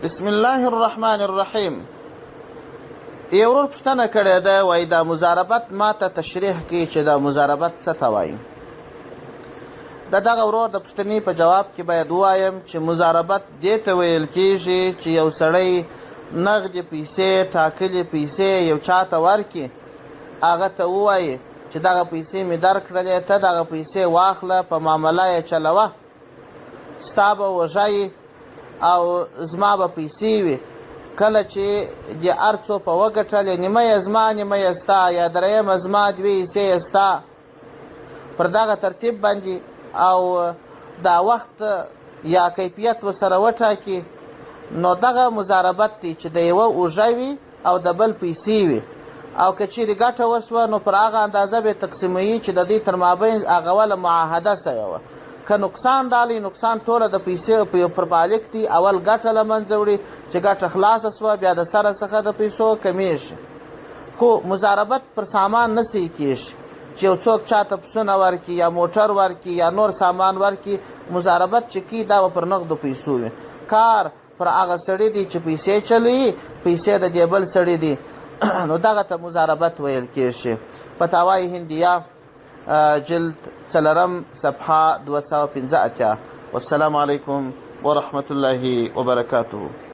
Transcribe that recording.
بسم الله الرحمن الرحیم. یو ورور پوښتنه کړې ده، وایي دا مضاربت ما ته تشریح کړي چې دا مضاربت څه ته وایي. د دغه ورور د پوښتنې په جواب کې باید ووایم چې مضاربت دې ته ویل کېږي چې یو سړی نغدې پیسې، ټاکلې پیسې یو چا ته ورکړي، هغه ته ووایي چې دغه پیسې مې درکړلې، ته دغه پیسې واخله، په معامله یې چلوه، ستا به وږه او زما به پیسې وي. کله چې د هر څو په وګټلې، نیمه یې زما نیمه یې ستا، یا درېیمه زما دوې حصې یې ستا، پر دغه ترتیب باندې او دا وخت یا کیفیت ورسره وټاکي، نو دغه مضاربت دی چې د یوه اوږه وي او د بل پیسې وي، او که چیرې ګټه وسوه نو پر هغه اندازه به تقسیموي چې د دې تر مابین هغه وله معاهده سوې وه. که نقصان راغلی، نقصان ټوله د پیسې پر مالک دی، اول ګټه له منځه وړي، چې ګټه خلاصه سوه بیا د سره څخه د پیسو کمیږي. خو مضاربت پر سامان نه صحیح کېږي چې یو څوک چاته پسونه ورکړي یا موټر ورکړي یا نور سامان ورکړي. مضاربت چې کي دا به پر نغدو پیسو وي. کار پر هغه سړي دی چې پیسې چلوي، پیسې د دې بل سړي دي، نو دغه ته مضاربت ویل کېږي. فتاوای هندیه جلد 4 صفحه 215. والسلام علیکم ورحمة الله وبرکاته.